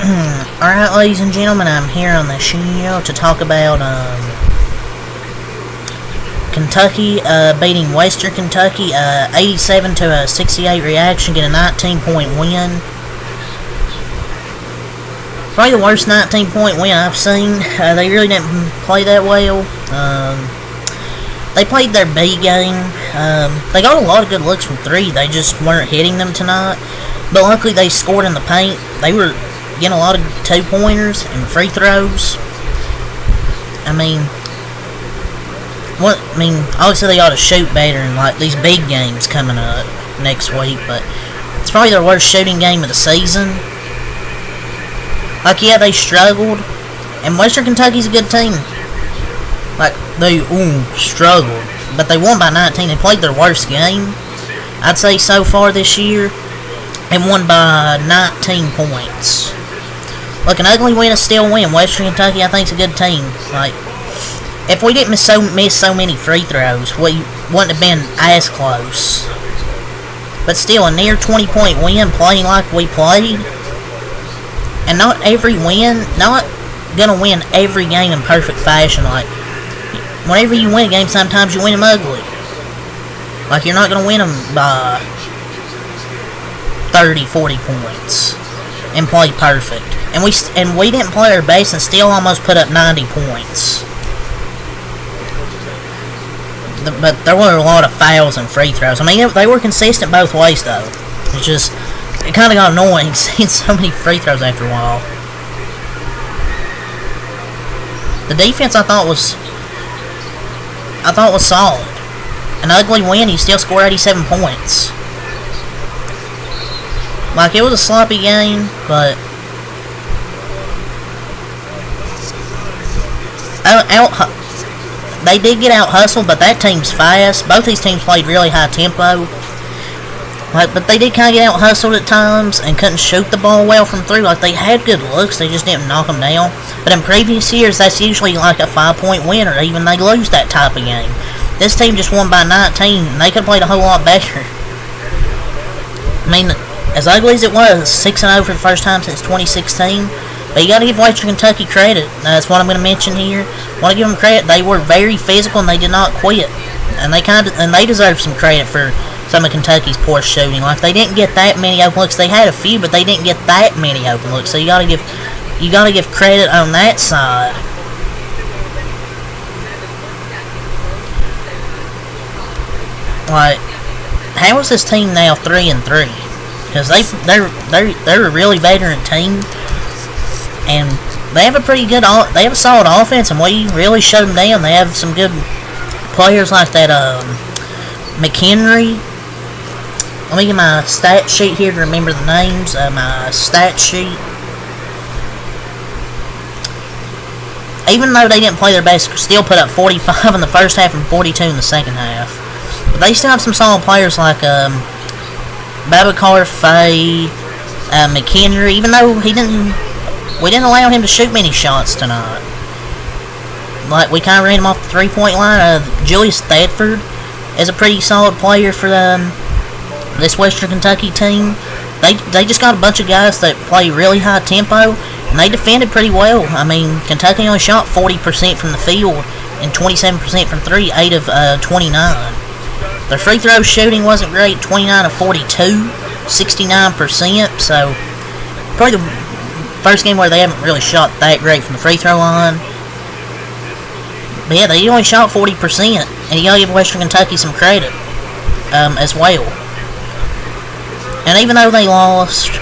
Alright, ladies and gentlemen, I'm here on the show to talk about Kentucky beating Western Kentucky 87 to a 68 reaction, get a 19-point win. Probably the worst 19-point win I've seen. They really didn't play that well. They played their B game. They got a lot of good looks from three. They just weren't hitting them tonight. But luckily they scored in the paint. They were getting a lot of two-pointers and free throws. Obviously they ought to shoot better in like these big games coming up next week, but it's probably their worst shooting game of the season. Like, yeah, they struggled, and Western Kentucky's a good team. Like, they struggled, but they won by 19. They played their worst game, I'd say, so far this year, and won by 19 points. Look, an ugly win is still a win. Western Kentucky, I think, is a good team. Like, if we didn't miss so many free throws, we wouldn't have been as close. But still, a near 20-point win, playing like we played. And not gonna win every game in perfect fashion. Like, whenever you win a game, sometimes you win them ugly. Like, you're not gonna win them by 30, 40 points and play perfect. And we didn't play our base and still almost put up 90 points. But there were a lot of fouls and free throws. I mean, they were consistent both ways, though. It kind of got annoying seeing so many free throws after a while. The defense I thought was solid. An ugly win, you still score 87 points. Like, it was a sloppy game, but they did get out hustled, but that team's fast. Both these teams played really high tempo. But they did kind of get out hustled at times and couldn't shoot the ball well from three. Like, they had good looks, they just didn't knock them down. But in previous years, that's usually like a 5-point win, or even they lose that type of game. This team just won by 19, and they could have played a whole lot better. I mean, as ugly as it was, 6-0 for the first time since 2016. But you got to give Western Kentucky credit. That's what I'm going to mention here. I want to give them credit. They were very physical and they did not quit, and they deserve some credit for some of Kentucky's poor shooting. Like, they didn't get that many open looks. They had a few, but they didn't get that many open looks. So you got to give credit on that side. Like, how is this team now 3-3? Because they're a really veteran team. And they have a solid offense, and we really shut them down. They have some good players like that, McHenry. Let me get my stat sheet here to remember the names. My stat sheet. Even though they didn't play their best, still put up 45 in the first half and 42 in the second half. But they still have some solid players like Babacar Faye, McHenry. Even though we didn't allow him to shoot many shots tonight. Like, we kind of ran him off the three-point line. Julius Thadford is a pretty solid player for this Western Kentucky team. They just got a bunch of guys that play really high tempo, and they defended pretty well. I mean, Kentucky only shot 40% from the field and 27% from three, 8 of 29. Their free throw shooting wasn't great, 29 of 42, 69%. So, probably the first game where they haven't really shot that great from the free throw line. But yeah, they only shot 40%, and you gotta give Western Kentucky some credit as well. And even though they lost,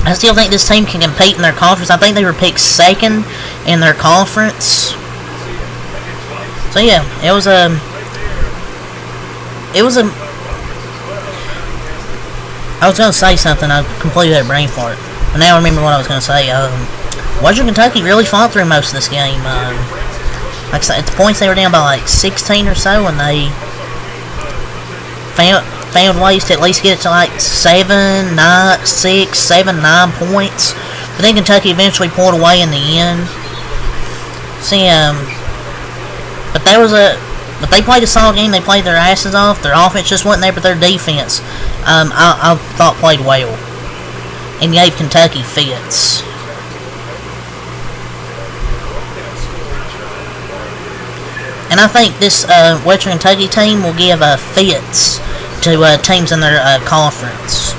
I still think this team can compete in their conference. I think they were picked second in their conference. So yeah, it was a I was going to say something, I completely had a brain fart. But now I remember what I was going to say. Western Kentucky really fought through most of this game. Like I said, at the points they were down by like 16 or so, and they found ways to at least get it to like 7, 9 points. But then Kentucky eventually pulled away in the end. See, but they played a solid game. They played their asses off. Their offense just wasn't there, but their defense, I thought played well. and gave Kentucky fits. And I think this Western Kentucky team will give fits to teams in their conference.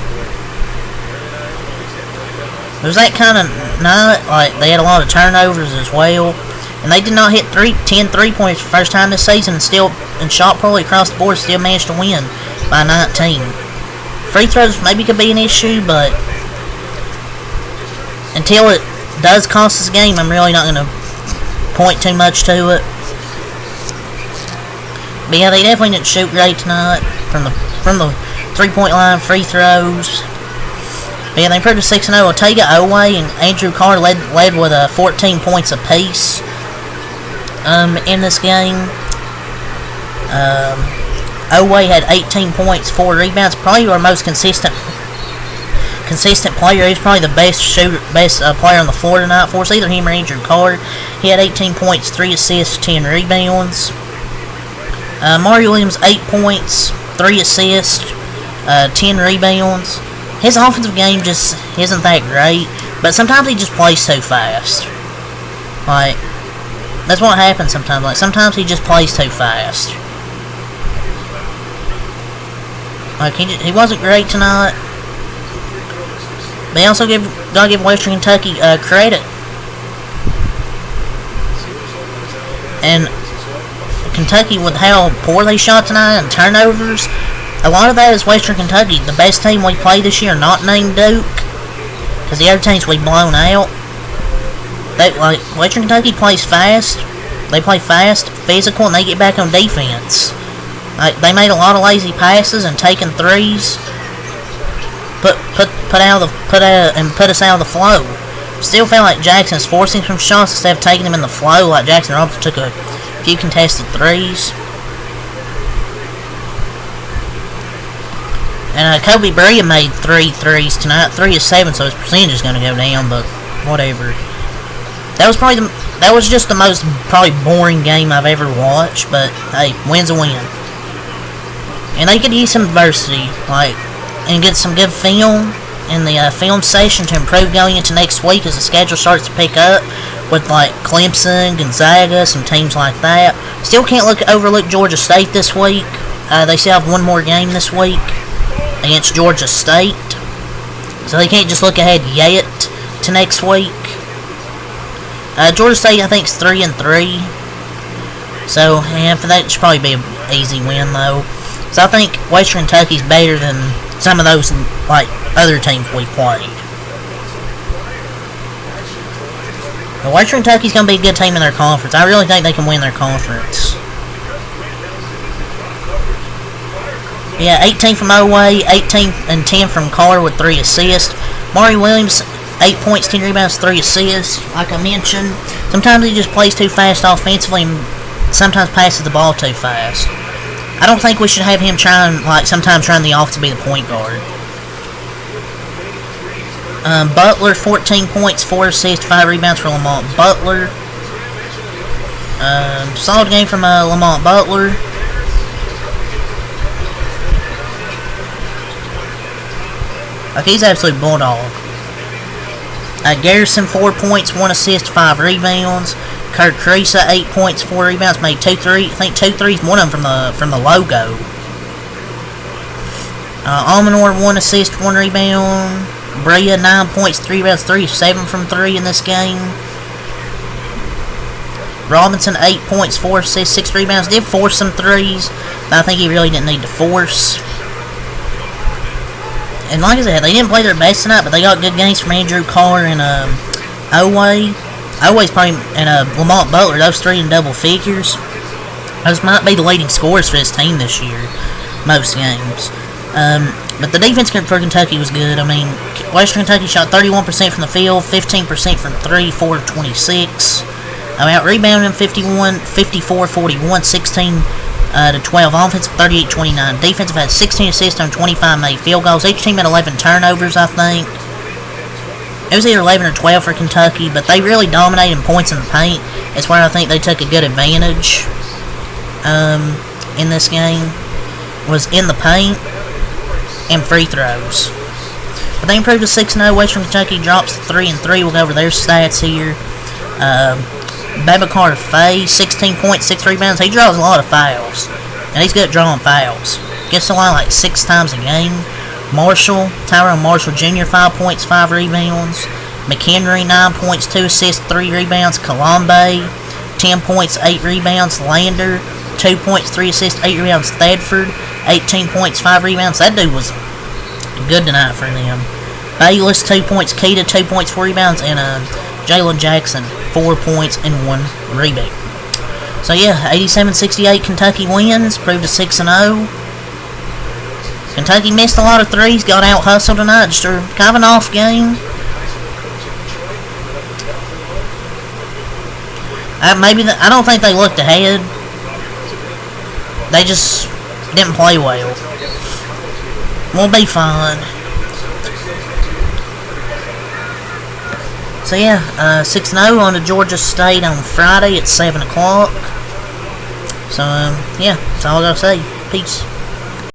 It was that kind of night. Like, they had a lot of turnovers as well, and they did not hit 10 3-pointers for the first time this season, and still, and shot poorly across the board, still managed to win by 19. Free throws maybe could be an issue, but until it does cost us a game, I'm really not going to point too much to it. But yeah, they definitely didn't shoot great tonight from the 3-point line, free throws. But yeah, they improved to 6-0. Ortega, Oweh, and Andrew Carr led with 14 points apiece in this game. Oweh had 18 points, 4 rebounds. Probably our most consistent player. He's probably the best player on the floor tonight for us. Either him or Andrew Carr. He had 18 points, 3 assists, 10 rebounds. Mario Williams, 8 points, 3 assists, 10 rebounds. His offensive game just isn't that great, but sometimes he just plays so fast. Like, that's what happens sometimes. Like, sometimes he just plays too fast. Like, he wasn't great tonight. But I also gotta give Western Kentucky credit. And Kentucky, with how poor they shot tonight and turnovers, a lot of that is Western Kentucky. The best team we play this year, not named Duke, because the other teams we blown out. Western Kentucky plays fast. They play fast, physical, and they get back on defense. They made a lot of lazy passes and taking threes. Put us out of the flow. Still felt like Jackson's forcing some shots instead of taking them in the flow. Like Jackson Robinson took a few contested threes. And Kobe Bryant made 3 threes tonight, 3 of 7, so his percentage is going to go down. But whatever. That was just the most probably boring game I've ever watched. But hey, win's a win. And they could use some diversity, and get some good film in the film station to improve going into next week as the schedule starts to pick up with Clemson, Gonzaga, some teams like that. Still can't overlook Georgia State this week. They still have one more game this week against Georgia State, so they can't just look ahead yet to next week. Georgia State, I think, is 3-3, so yeah, for that it should probably be an easy win though. So I think Western Kentucky's better than some of those other teams we played. But Western Kentucky's going to be a good team in their conference. I really think they can win their conference. Yeah, 18 from Oweh, 18 and 10 from Carr with 3 assists. Mario Williams, 8 points, 10 rebounds, 3 assists. Like I mentioned, sometimes he just plays too fast offensively and sometimes passes the ball too fast. I don't think we should have him sometimes trying the offense to be the point guard. Butler, 14 points, 4 assists, 5 rebounds for Lamont Butler. Solid game from Lamont Butler. He's absolute bulldog. Garrison, 4 points, 1 assist, 5 rebounds. Kurt Creesa, 8 points, 4 rebounds, made 2 threes. I think 2 threes, one of them from the logo. Almanor, 1 assist, 1 rebound. Brea, 9 points, 3 rebounds, 3 of 7 from 3 in this game. Robinson, 8 points, 4 assists, 6 rebounds. Did force some threes, but I think he really didn't need to force. And like I said, they didn't play their best tonight, but they got good games from Andrew Carr and Oweh. Oweh's probably, and Lamont Butler, those 3 in double figures. Those might be the leading scorers for his team this year, most games. But the defense for Kentucky was good. I mean, Western Kentucky shot 31% from the field, 15% from 3, 4 of 26. Out-rebounded 54-41, 16 to 12. Offensive 38-29. Defensive had 16 assists on 25 made field goals. Each team had 11 turnovers, I think. It was either 11 or 12 for Kentucky, but they really dominated in points in the paint. It's where I think they took a good advantage in this game, was in the paint and free throws. But they improved to 6-0. Western Kentucky drops to 3-3. We'll go over their stats here. Babacar Faye, 16 points, 6 rebounds. He draws a lot of fouls, and he's good at drawing fouls. Gets the line like 6 times a game. Tyrone Marshall Jr., 5 points, 5 rebounds. McHenry, 9 points, 2 assists, 3 rebounds. Colombe, 10 points, 8 rebounds. Lander, 2 points, 3 assists, 8 rebounds. Thadford, 18 points, 5 rebounds. That dude was good tonight for them. Bayless, 2 points. Keita, 2 points, 4 rebounds. And Jalen Jackson, 4 points and 1 rebound. So yeah, 87-68 Kentucky wins, proved to 6-0. Kentucky missed a lot of threes, got out hustled tonight, just kind of an off game. I don't think they looked ahead. They just didn't play well. We'll be fine. So yeah, 6-0 on to Georgia State on Friday at 7 o'clock. So yeah, that's all I gotta say. Peace.